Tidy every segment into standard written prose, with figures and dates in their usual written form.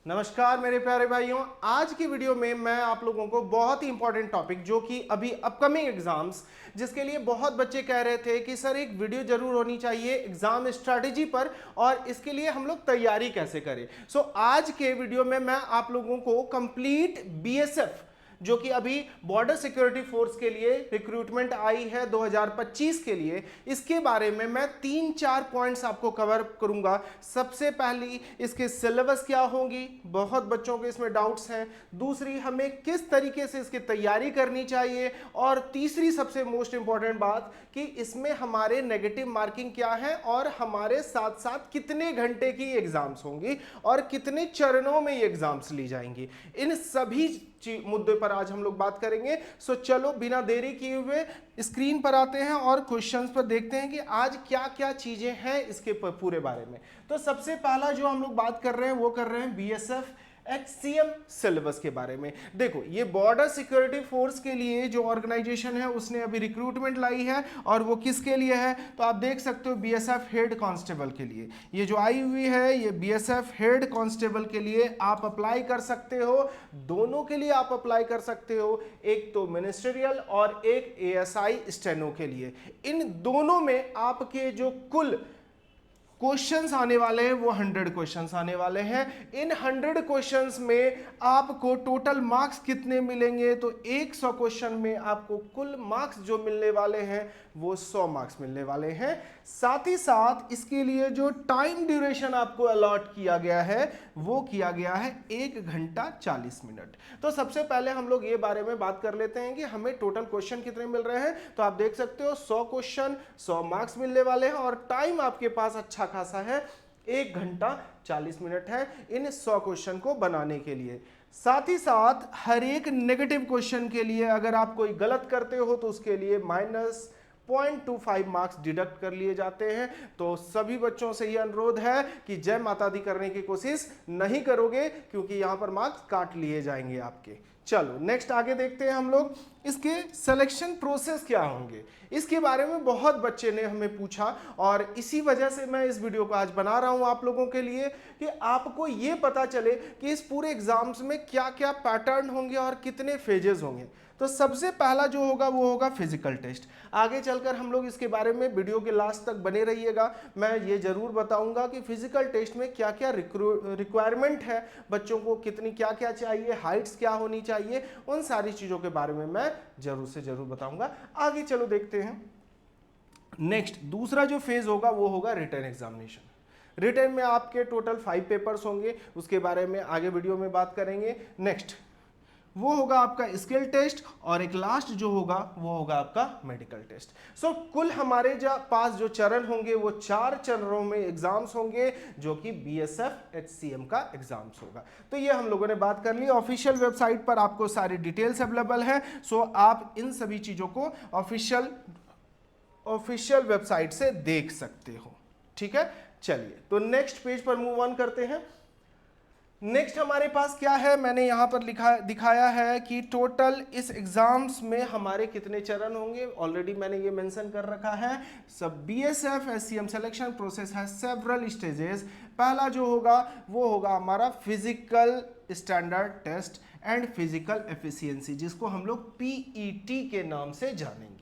नमस्कार मेरे प्यारे भाइयों, आज की वीडियो में मैं आप लोगों को बहुत ही इंपॉर्टेंट टॉपिक जो कि अभी अपकमिंग एग्जाम्स जिसके लिए बहुत बच्चे कह रहे थे कि सर एक वीडियो जरूर होनी चाहिए एग्जाम स्ट्रैटेजी पर और इसके लिए हम लोग तैयारी कैसे करें। आज के वीडियो में मैं आप लोगों को कंप्लीट बीएसएफ जो कि अभी बॉर्डर सिक्योरिटी फोर्स के लिए रिक्रूटमेंट आई है 2025 के लिए, इसके बारे में मैं 3-4 पॉइंट्स आपको कवर करूंगा। सबसे पहली इसके सिलेबस क्या होंगी, बहुत बच्चों के इसमें डाउट्स हैं। दूसरी, हमें किस तरीके से इसकी तैयारी करनी चाहिए। और तीसरी सबसे मोस्ट इंपॉर्टेंट बात कि इसमें हमारे नेगेटिव मार्किंग क्या है और हमारे साथ साथ कितने घंटे की एग्जाम्स होंगी और कितने चरणों में ये एग्जाम्स ली जाएंगी। इन सभी मुद्दे पर आज हम लोग बात करेंगे। चलो बिना देरी किए हुए स्क्रीन पर आते हैं और क्वेश्चंस पर देखते हैं कि आज क्या क्या चीजें हैं इसके पूरे बारे में। तो सबसे पहला जो हम लोग बात कर रहे हैं वो कर रहे हैं बीएसएफ HCM सिलेबस के बारे में। देखो, ये बॉर्डर सिक्योरिटी फोर्स के लिए जो ऑर्गेनाइजेशन है उसने अभी रिक्रूटमेंट लाई है और वो किसके लिए है, तो आप देख सकते हो बीएसएफ हेड कांस्टेबल के लिए ये जो आई हुई है, ये बीएसएफ हेड कांस्टेबल के लिए आप अप्लाई कर सकते हो। दोनों के लिए आप अप्लाई कर सकते हो, एक तो मिनिस्ट्रियल और एक ASI स्टेनो के लिए। इन दोनों में आपके जो कुल क्वेश्चंस आने वाले हैं वो 100 क्वेश्चंस आने वाले हैं। इन 100 क्वेश्चंस में आपको टोटल मार्क्स कितने मिलेंगे, तो 100 क्वेश्चन में आपको कुल मार्क्स जो मिलने वाले हैं वो 100 मार्क्स मिलने वाले हैं। साथ ही साथ इसके लिए जो टाइम ड्यूरेशन आपको अलॉट किया गया है वो किया गया है 1 घंटा 40 मिनट। तो सबसे पहले हम लोग ये बारे में बात कर लेते हैं कि हमें टोटल क्वेश्चन कितने मिल रहे हैं। तो आप देख सकते हो 100 क्वेश्चन 100 मार्क्स मिलने वाले हैं और टाइम आपके पास अच्छा खासा है, 1 घंटा 40 मिनट है इन 100 क्वेश्चन को बनाने के लिए। साथ ही साथ हर एक नेगेटिव क्वेश्चन के लिए अगर आप कोई गलत करते हो तो उसके लिए -0.25 मार्क्स डिडक्ट कर लिए जाते हैं। तो सभी बच्चों से यह अनुरोध है कि जय माता दी करने की कोशिश नहीं करोगे क्योंकि यहां पर मार्क्स काट लिए जाएंगे आपके। चलो नेक्स्ट आगे देखते हैं हम लोग, इसके सिलेक्शन प्रोसेस क्या होंगे इसके बारे में बहुत बच्चे ने हमें पूछा और इसी वजह से मैं इस वीडियो को आज बना रहा हूं आप लोगों के लिए कि आपको यह पता चले कि इस पूरे एग्जाम्स में क्या क्या पैटर्न होंगे और कितने फेजेस होंगे। तो सबसे पहला जो होगा वो होगा फिजिकल टेस्ट। आगे चलकर हम लोग इसके बारे में वीडियो के लास्ट तक बने रहिएगा। मैं ये जरूर बताऊंगा कि फिजिकल टेस्ट में क्या क्या रिक्वायरमेंट है, बच्चों को कितनी क्या क्या चाहिए, हाइट्स क्या होनी चाहिए, उन सारी चीजों के बारे में मैं जरूर से जरूर बताऊंगा। आगे चलो देखते हैं। नेक्स्ट दूसरा जो फेज होगा वो होगा रिटन एग्जामिनेशन। रिटन में आपके टोटल 5 पेपर्स होंगे, उसके बारे में आगे वीडियो में बात करेंगे। नेक्स्ट वो होगा आपका स्किल टेस्ट और एक लास्ट जो होगा वो होगा आपका मेडिकल टेस्ट। कुल हमारे पास जो चरण होंगे वो 4 चरणों में एग्जाम्स होंगे जो कि BSF HCM का एग्जाम्स होगा। तो ये हम लोगों ने बात कर ली। ऑफिशियल वेबसाइट पर आपको सारी डिटेल्स अवेलेबल है। आप इन सभी चीजों को ऑफिशियल वेबसाइट से देख सकते हो। ठीक है, चलिए तो नेक्स्ट पेज पर मूव ऑन करते हैं। नेक्स्ट हमारे पास क्या है, मैंने यहां पर दिखाया है कि टोटल इस एग्जाम्स में हमारे कितने चरण होंगे। ऑलरेडी मैंने ये मेंशन कर रखा है। सब BSF HCM सिलेक्शन प्रोसेस है सेवरल स्टेजेस। पहला जो होगा वो होगा हमारा physical standard test and physical efficiency, जिसको हम लोग PET के नाम से जानेंगे।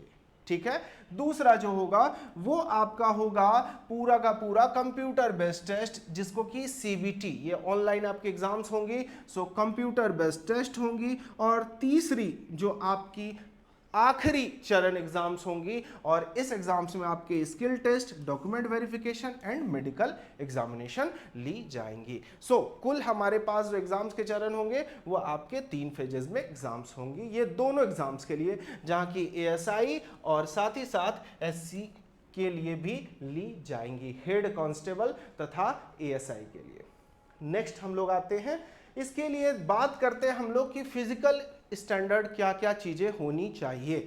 ठीक है, दूसरा जो होगा वो आपका होगा पूरा का पूरा कंप्यूटर बेस्ड टेस्ट, जिसको कि CBT, ये ऑनलाइन आपके एग्जाम्स होंगी। कंप्यूटर बेस्ड टेस्ट होंगी। और तीसरी जो आपकी आखिरी चरण एग्जाम्स होंगी और इस एग्जाम्स में आपके skill test, document verification and medical examination ली जाएंगी। कुल हमारे पास जो एग्जाम्स के चरण होंगे वो आपके 3 फेजेस में एग्जाम्स होंगी, ये दोनों एग्जाम्स के लिए, जहां की ASI और साथ ही साथ SC के लिए भी ली जाएंगी, हेड कांस्टेबल तथा ASI के लिए। नेक्स्ट हम लोग आते हैं, इसके लिए बात करते हैं हम लोग कि फिजिकल स्टैंडर्ड क्या क्या चीजें होनी चाहिए।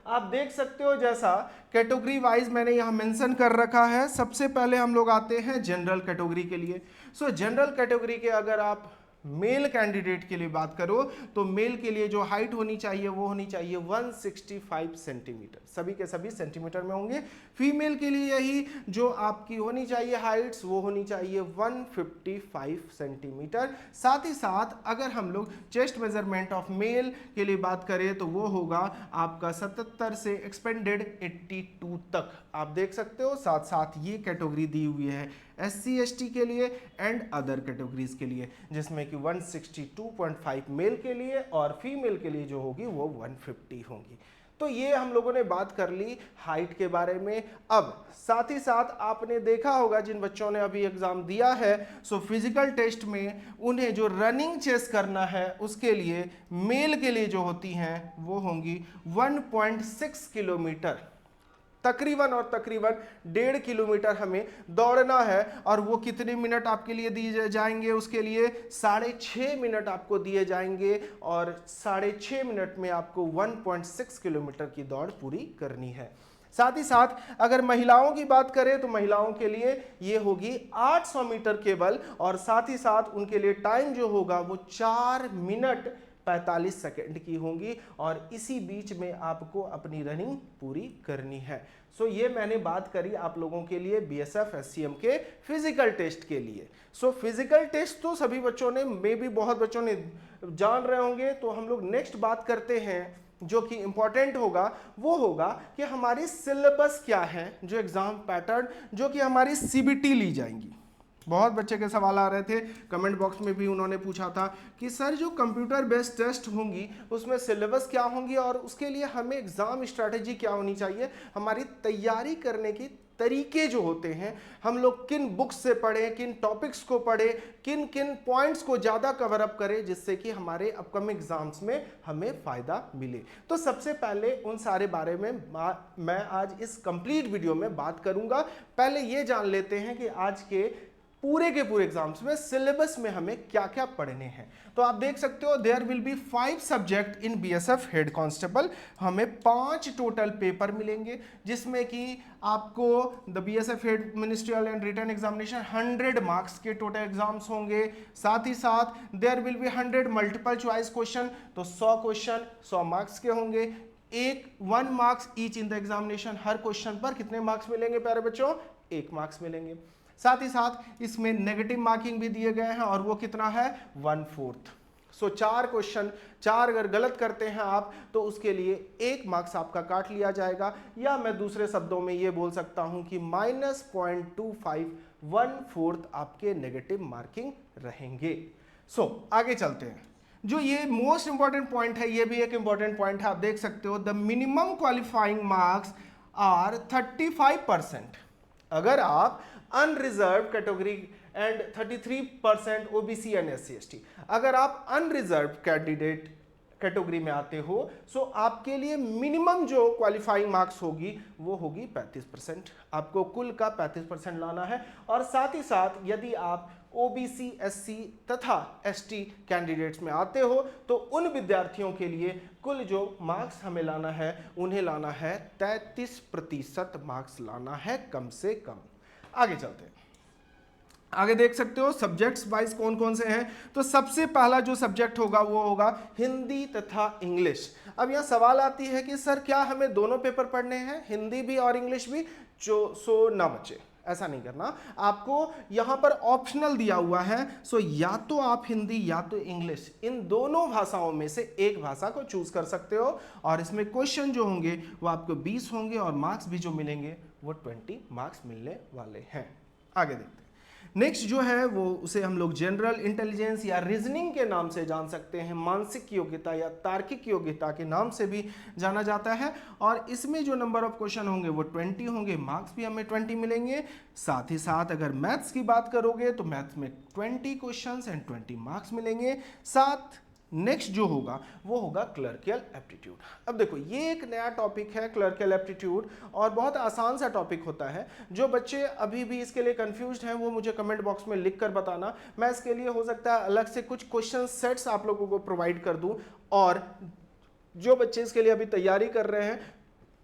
आप देख सकते हो जैसा कैटेगरी वाइज मैंने यहां मेंशन कर रखा है। सबसे पहले हम लोग आते हैं जनरल कैटेगरी के लिए। जनरल कैटेगरी के अगर आप मेल कैंडिडेट के लिए बात करो तो मेल के लिए जो हाइट होनी चाहिए वो होनी चाहिए 165 सेंटीमीटर, सभी के सभी सेंटीमीटर में होंगे। फीमेल के लिए यही जो आपकी होनी चाहिए हाइट्स वो होनी चाहिए 155 सेंटीमीटर। साथ ही साथ अगर हम लोग चेस्ट मेजरमेंट ऑफ मेल के लिए बात करें तो वो होगा आपका 77 से एक्सपेंडेड 82 तक, आप देख सकते हो। साथ साथ ये कैटेगरी दी हुई है SC ST के लिए एंड अदर कैटेगरीज के लिए, जिसमें कि 162.5 मेल के लिए और फीमेल के लिए जो होगी वो 150 होगी। तो ये हम लोगों ने बात कर ली हाइट के बारे में। अब साथ ही साथ आपने देखा होगा जिन बच्चों ने अभी एग्जाम दिया है, सो फिजिकल टेस्ट में उन्हें जो रनिंग चेस करना है उसके लिए मेल के लिए जो होती हैं वो होंगी 1.6 किलोमीटर, तकरीबन और तकरीबन 1.5 किलोमीटर हमें दौड़ना है। और वो कितने मिनट आपके लिए दिए जाएंगे, उसके लिए 6.5 मिनट आपको दिए जाएंगे और 6.5 मिनट में आपको 1.6 किलोमीटर की दौड़ पूरी करनी है। साथ ही साथ अगर महिलाओं की बात करें तो महिलाओं के लिए ये होगी 800 मीटर केवल, और साथ ही साथ उनके लिए टाइम जो होगा वो 4 मिनट 45 सेकेंड की होंगी और इसी बीच में आपको अपनी रनिंग पूरी करनी है। सो ये मैंने बात करी आप लोगों के लिए BSF SCM के फिजिकल टेस्ट के लिए। सो फिजिकल टेस्ट तो सभी बच्चों ने, मे भी बहुत बच्चों ने जान रहे होंगे। तो हम लोग नेक्स्ट बात करते हैं जो कि इंपॉर्टेंट होगा, वो होगा कि हमारी सिलेबस क्या है, जो एग्जाम पैटर्न जो कि हमारी CBT ली जाएंगी। बहुत बच्चे के सवाल आ रहे थे, कमेंट बॉक्स में भी उन्होंने पूछा था कि सर जो कंप्यूटर बेस्ड टेस्ट होंगी उसमें सिलेबस क्या होंगी और उसके लिए हमें एग्जाम स्ट्रैटेजी क्या होनी चाहिए, हमारी तैयारी करने की तरीके जो होते हैं, हम लोग किन बुक्स से पढ़ें, किन टॉपिक्स को पढ़ें, किन किन पॉइंट्स को ज़्यादा कवर अप करें जिससे कि हमारे अपकमिंग एग्जाम्स में हमें फ़ायदा मिले। तो सबसे पहले उन सारे बारे में मैं आज इस कंप्लीट वीडियो में बात करूंगा। पहले ये जान लेते हैं कि आज के पूरे एग्जाम्स में सिलेबस में हमें क्या क्या पढ़ने हैं। तो आप देख सकते हो there will be 5 subject in BSF head constable. हमें 5 टोटल पेपर मिलेंगे जिसमें कि आपको the BSF head ministerial and written examination 100 marks के टोटल एग्जाम्स होंगे। साथ ही साथ there will be 100 multiple choice question, तो 100 क्वेश्चन 100 मार्क्स के होंगे। 1 marks each in the examination, हर क्वेश्चन पर कितने मार्क्स मिलेंगे प्यारे बच्चों, 1 मार्क्स मिलेंगे। साथ ही साथ इसमें नेगेटिव मार्किंग भी दिए गए हैं और वो कितना है 1/4। सो 4 क्वेश्चन 4 अगर गलत करते हैं आप तो उसके लिए 1 मार्क्स आपका काट लिया जाएगा, या मैं दूसरे शब्दों में ये बोल सकता हूं कि -0.25 1/4 आपके नेगेटिव मार्किंग रहेंगे। सो आगे चलते हैं। जो ये मोस्ट इंपॉर्टेंट पॉइंट है, ये भी एक इंपॉर्टेंट पॉइंट है, आप देख सकते हो the minimum qualifying marks are 35%। अगर आप unreserved category and 33% OBC and SC ST, अगर आप अनरिजर्व कैंडिडेट कैटेगरी में आते हो सो आपके लिए मिनिमम जो क्वालिफाइंग मार्क्स होगी वो होगी 35%। आपको कुल का 35% लाना है। और साथ ही साथ यदि आप OBC SC तथा ST कैंडिडेट्स में आते हो तो उन विद्यार्थियों के लिए कुल जो मार्क्स हमें लाना है उन्हें लाना है 33% मार्क्स लाना है कम से कम। आगे चलते हैं, आगे देख सकते हो सब्जेक्ट्स वाइज कौन कौन से हैं। तो सबसे पहला जो सब्जेक्ट होगा वो होगा हिंदी तथा इंग्लिश। अब यह सवाल आती है कि सर क्या हमें दोनों पेपर पढ़ने हैं, हिंदी भी और इंग्लिश भी? सो ना बच्चे, ऐसा नहीं करना। आपको यहाँ पर ऑप्शनल दिया हुआ है, सो या तो आप हिंदी या तो इंग्लिश, इन दोनों भाषाओं में से एक भाषा को चूज कर सकते हो। और इसमें क्वेश्चन जो होंगे वो आपको 20 होंगे और मार्क्स भी जो मिलेंगे वो 20 मार्क्स मिलने वाले हैं। आगे देखते हैं। नेक्स्ट जो है वो उसे हम लोग जनरल इंटेलिजेंस या रीजनिंग के नाम से जान सकते हैं, मानसिक योग्यता या तार्किक योग्यता के नाम से भी जाना जाता है। और इसमें जो नंबर ऑफ क्वेश्चन होंगे वो 20 होंगे, मार्क्स भी हमें 20 मिलेंगे। साथ ही साथ अगर मैथ्स की बात करोगे तो मैथ्स में 20 क्वेश्चंस एंड 20 मार्क्स मिलेंगे। साथ नेक्स्ट जो होगा वो होगा क्लर्कियल एप्टीट्यूड। अब देखो ये एक नया टॉपिक है क्लर्कियल एप्टीट्यूड, और बहुत आसान सा टॉपिक होता है। जो बच्चे अभी भी इसके लिए कंफ्यूज्ड हैं वो मुझे कमेंट बॉक्स में लिख कर बताना, मैं इसके लिए हो सकता है अलग से कुछ क्वेश्चन सेट्स आप लोगों को प्रोवाइड कर दूं। और जो बच्चे इसके लिए अभी तैयारी कर रहे हैं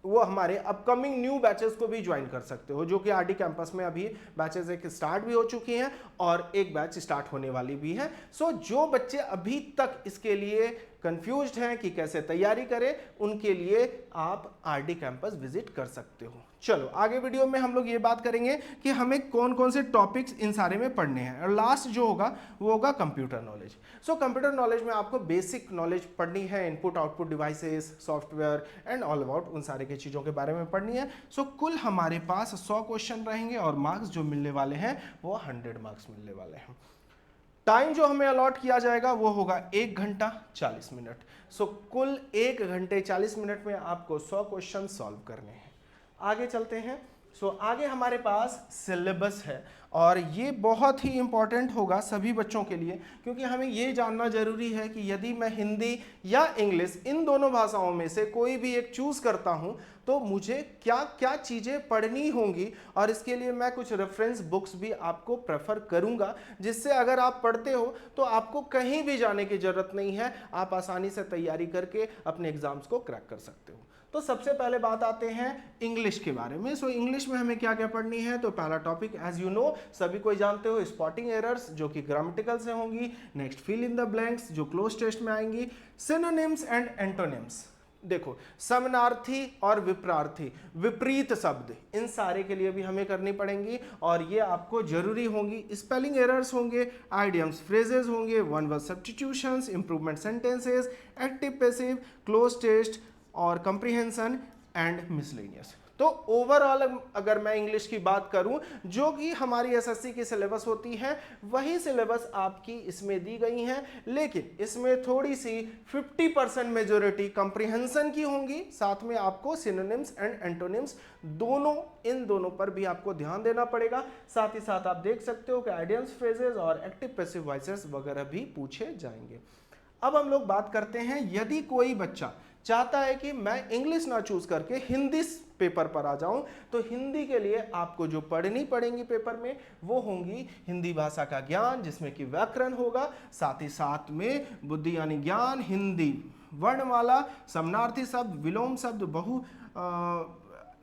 वो हमारे अपकमिंग न्यू बैचेस को भी ज्वाइन कर सकते हो, जो कि आरडी कैंपस में अभी बैचेस एक स्टार्ट भी हो चुकी हैं और एक बैच स्टार्ट होने वाली भी है। सो जो बच्चे अभी तक इसके लिए कंफ्यूज्ड हैं कि कैसे तैयारी करें, उनके लिए आप आरडी कैंपस विजिट कर सकते हो। चलो आगे वीडियो में हम लोग ये बात करेंगे कि हमें कौन कौन से टॉपिक्स इन सारे में पढ़ने हैं, और लास्ट जो होगा वो होगा computer knowledge. So computer knowledge में आपको बेसिक नॉलेज पढ़नी है, input output devices, software and all about उन सारे की चीज़ों के बारे में पढ़नी है। सो कुल हमारे पास 100 क्वेश्चन रहेंगे और मार्क्स जो मिलने वाले हैं वो 100 मार्क्स मिलने वाले हैं। टाइम जो हमें अलॉट किया जाएगा वो होगा 1 घंटा 40 मिनट। सो कुल 1 घंटे 40 मिनट में आपको 100 क्वेश्चन सॉल्व करने हैं। आगे चलते हैं। आगे हमारे पास सिलेबस है और ये बहुत ही इंपॉर्टेंट होगा सभी बच्चों के लिए, क्योंकि हमें ये जानना जरूरी है कि यदि मैं हिंदी या इंग्लिश इन दोनों भाषाओं में से कोई भी एक चूज करता हूं तो मुझे क्या क्या चीज़ें पढ़नी होंगी, और इसके लिए मैं कुछ रेफरेंस बुक्स भी आपको प्रेफर करूंगा, जिससे अगर आप पढ़ते हो तो आपको कहीं भी जाने की जरूरत नहीं है, आप आसानी से तैयारी करके अपने एग्जाम्स को क्रैक कर सकते हो। तो सबसे पहले बात आते हैं इंग्लिश के बारे में। इंग्लिश में हमें क्या क्या पढ़नी है, तो पहला टॉपिक एज यू नो सभी कोई जानते हो, स्पॉटिंग एरर्स जो कि ग्रामेटिकल से होंगी। Next fill in the blanks जो क्लोज टेस्ट में आएंगी। सिनोनिम्स एंड एंटोनिम्स, देखो समानार्थी और विपरार्थी, विपरीत शब्द, इन सारे के लिए भी हमें करनी पड़ेंगी और ये आपको जरूरी होंगी। स्पेलिंग एरर्स होंगे, आइडियम्स फ्रेजेस होंगे, one word substitutions, improvement sentences, active passive, cloze test और कंप्रीहेंशन एंड मिसलेनियस। तो ओवरऑल अगर मैं इंग्लिश की बात करूं, जो कि हमारी एसएससी की सिलेबस होती है, वही सिलेबस आपकी इसमें दी गई है, लेकिन इसमें थोड़ी सी 50% मेजोरिटी कंप्रीहेंशन की होंगी, साथ में आपको सिनोनिम्स एंड एंटोनिम्स दोनों, इन दोनों पर भी आपको ध्यान देना पड़ेगा। साथ ही साथ आप देख सकते हो कि आइडियम्स फ्रेजेस और एक्टिव पैसिव वॉइसेस वगैरह भी पूछे जाएंगे। अब हम लोग बात करते हैं, यदि कोई बच्चा चाहता है कि मैं इंग्लिश ना चूज करके हिंदी पेपर पर आ जाऊं, तो हिंदी के लिए आपको जो पढ़नी पड़ेंगी पेपर में वो होंगी हिंदी भाषा का ज्ञान, जिसमें कि व्याकरण होगा, साथ ही साथ में बुद्धि यानी ज्ञान, हिंदी वर्णमाला, समानार्थी शब्द, विलोम शब्द, बहु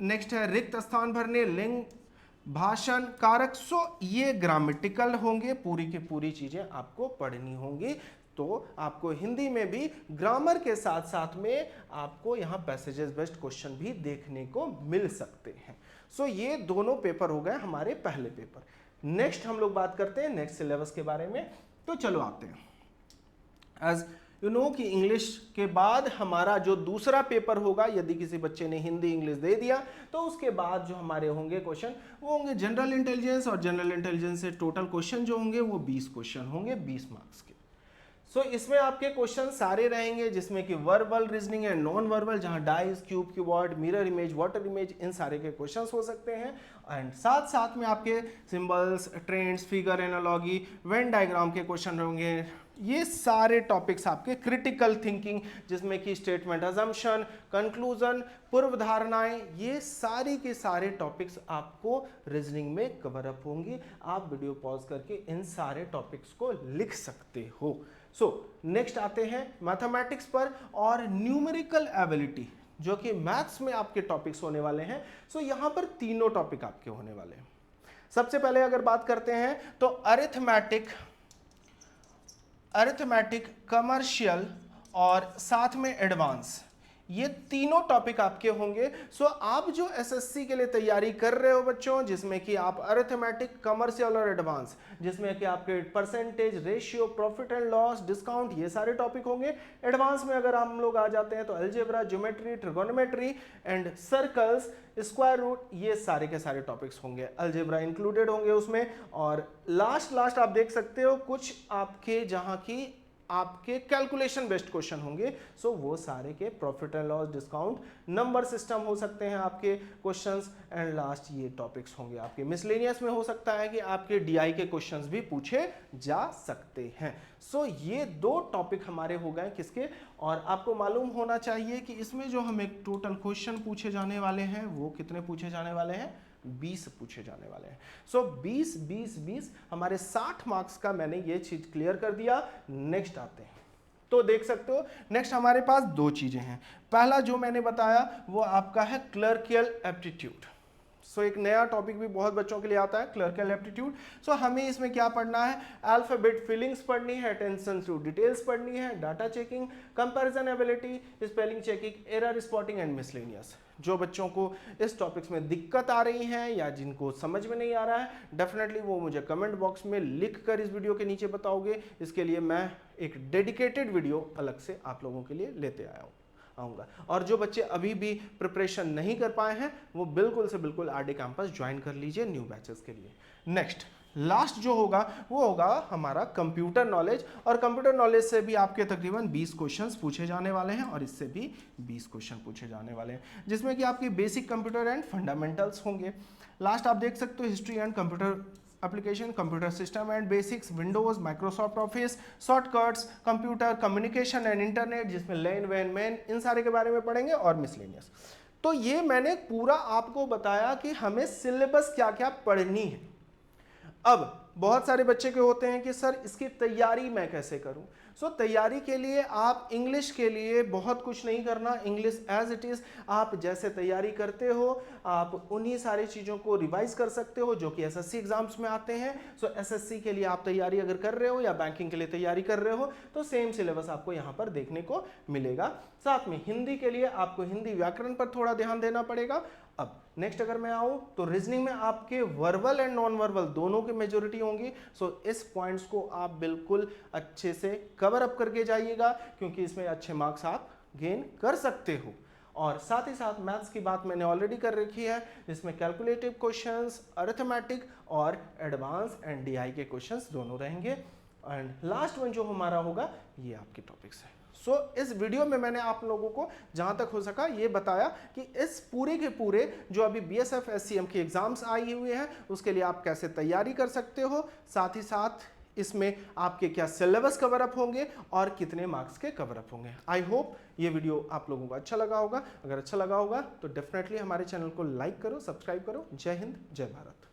नेक्स्ट है रिक्त स्थान भरने, लिंग, भाषण, कारक। ये ग्रामेटिकल होंगे, पूरी की पूरी चीजें आपको पढ़नी होंगी। तो आपको हिंदी में भी ग्रामर के साथ साथ में आपको यहाँ पैसेजेस बेस्ड क्वेश्चन भी देखने को मिल सकते हैं। ये दोनों पेपर हो गए हमारे पहले पेपर। नेक्स्ट हम लोग बात करते हैं नेक्स्ट सिलेबस के बारे में। तो चलो आते हैं। एज यू नो कि इंग्लिश के बाद हमारा जो दूसरा पेपर होगा, यदि किसी बच्चे ने हिंदी इंग्लिश दे दिया तो उसके बाद जो हमारे होंगे क्वेश्चन वो होंगे जनरल इंटेलिजेंस, और जनरल इंटेलिजेंस से टोटल क्वेश्चन जो होंगे वो 20 क्वेश्चन होंगे 20 मार्क्स के। इसमें आपके क्वेश्चन सारे रहेंगे, जिसमें कि वर्बल रीजनिंग है, नॉन वर्बल, जहां dice, cube, keyword, mirror image, water image, इन सारे के क्वेश्चंस हो सकते हैं। एंड साथ साथ में आपके symbols, trends, figure analogy, Venn diagram के क्वेश्चन होंगे। ये सारे टॉपिक्स आपके क्रिटिकल थिंकिंग, जिसमें कि स्टेटमेंट अजम्पशन, कंक्लूजन, पूर्व धारणाएं, ये सारी के सारे टॉपिक्स आपको रीजनिंग में कवर अप होंगी। आप वीडियो पॉज करके इन सारे टॉपिक्स को लिख सकते हो। नेक्स्ट आते हैं मैथमेटिक्स पर और न्यूमेरिकल एबिलिटी, जो कि मैथ्स में आपके टॉपिक्स होने वाले हैं। यहां पर तीनों टॉपिक आपके होने वाले हैं। सबसे पहले अगर बात करते हैं तो अरिथमेटिक, कमर्शियल और साथ में एडवांस, ये तीनों टॉपिक आपके होंगे। आप जो एसएससी के लिए तैयारी कर रहे हो बच्चों, जिसमें कि आप अरिथमेटिक, कमर्शियल और एडवांस, जिसमें कि आपके percentage, ratio, profit and loss, discount, ये सारे टॉपिक होंगे। एडवांस में अगर हम लोग आ जाते हैं तो algebra, geometry, trigonometry and circles, square root, ये सारे के सारे टॉपिक्स होंगे। अलजेब्रा इंक्लूडेड होंगे उसमें। और लास्ट आप देख सकते हो कुछ आपके जहां की आपके कैलकुलेशन बेस्ड क्वेश्चन होंगे। वो सारे के profit and loss, discount, number system हो सकते हैं आपके क्वेश्चंस। एंड लास्ट ये टॉपिक्स होंगे आपके मिसलेनियस में। हो सकता है कि आपके डीआई के क्वेश्चंस भी पूछे जा सकते हैं। ये दो टॉपिक हमारे हो गए किसके, और आपको मालूम होना चाहिए कि इसमें जो हमें टोटल क्वेश्चन पूछे जाने वाले हैं वो कितने पूछे जाने वाले हैं, 20 पूछे जाने वाले हैं। 20 हमारे 60 मार्क्स का मैंने ये चीज क्लियर कर दिया। नेक्स्ट आते हैं तो देख सकते हो। नेक्स्ट हमारे पास दो चीजें हैं। पहला जो मैंने बताया वो आपका है क्लर्कियल एप्टीट्यूड। एक नया टॉपिक भी बहुत बच्चों के लिए आता है, क्लर्कियल एप्टीट्यूड। हमें इसमें क्या पढ़ना है, अल्फाबेट फिलिंग्स पढ़नी है, अटेंशन टू डिटेल्स पढ़नी है, data checking, comparison ability, spelling checking, error spotting and miscellaneous. जो बच्चों को इस टॉपिक्स में दिक्कत आ रही है या जिनको समझ में नहीं आ रहा है, डेफिनेटली वो मुझे कमेंट बॉक्स में लिख कर इस वीडियो के नीचे बताओगे। इसके लिए मैं एक डेडिकेटेड वीडियो अलग से आप लोगों के लिए लेते आऊँगा। और जो बच्चे अभी भी प्रिपरेशन नहीं कर पाए हैं वो बिल्कुल से बिल्कुल आरडी कैंपस ज्वाइन कर लीजिए न्यू बैचेस के लिए। नेक्स्ट लास्ट जो होगा वो होगा हमारा कंप्यूटर नॉलेज, और कंप्यूटर नॉलेज से भी आपके तकरीबन 20 क्वेश्चंस पूछे जाने वाले हैं और इससे भी 20 क्वेश्चन पूछे जाने वाले हैं, जिसमें कि आपकी बेसिक कंप्यूटर एंड फंडामेंटल्स होंगे। लास्ट आप देख सकते हो history and computer application, computer system and basics, Windows, Microsoft office, shortcuts, computer communication and internet, जिसमें लैन वैन मैन, इन सारे के बारे में पढ़ेंगे, और मिसलेनियस। तो ये मैंने पूरा आपको बताया कि हमें सिलेबस क्या क्या पढ़नी है। अब बहुत सारे बच्चे के होते हैं कि सर इसकी तैयारी मैं कैसे करूं। तैयारी के लिए आप इंग्लिश के लिए बहुत कुछ नहीं करना, इंग्लिश एज इट इज आप जैसे तैयारी करते हो आप उन्हीं सारी चीज़ों को रिवाइज कर सकते हो जो कि एसएससी एग्जाम्स में आते हैं। एसएससी के लिए आप तैयारी अगर कर रहे हो या बैंकिंग के लिए तैयारी कर रहे हो तो सेम सिलेबस आपको यहाँ पर देखने को मिलेगा। साथ में हिंदी के लिए आपको हिंदी व्याकरण पर थोड़ा ध्यान देना पड़ेगा। अब नेक्स्ट अगर मैं आऊं तो रीजनिंग में आपके वर्बल एंड नॉन वर्बल दोनों की मेजोरिटी होंगी। इस पॉइंट्स को आप बिल्कुल अच्छे से कवर अप करके जाइएगा क्योंकि इसमें अच्छे मार्क्स आप गेन कर सकते हो। और साथ ही साथ मैथ्स की बात मैंने ऑलरेडी कर रखी है, जिसमें कैलकुलेटिव क्वेश्चंस, अरिथमेटिक और एडवांस एंड डीआई के क्वेश्चंस दोनों रहेंगे। एंड लास्ट वन जो हमारा होगा ये आपके टॉपिक्स है। इस वीडियो में मैंने आप लोगों को जहां तक हो सका ये बताया कि इस पूरे के पूरे जो अभी बीएसएफ एससीएम के एग्जाम्स आई हुए हैं उसके लिए आप कैसे तैयारी कर सकते हो, साथ ही साथ इसमें आपके क्या सिलेबस कवर अप होंगे और कितने मार्क्स के कवर अप होंगे। आई होप ये वीडियो आप लोगों को अच्छा लगा होगा। अगर अच्छा लगा होगा तो डेफिनेटली हमारे चैनल को लाइक करो, सब्सक्राइब करो। जय हिंद, जय भारत।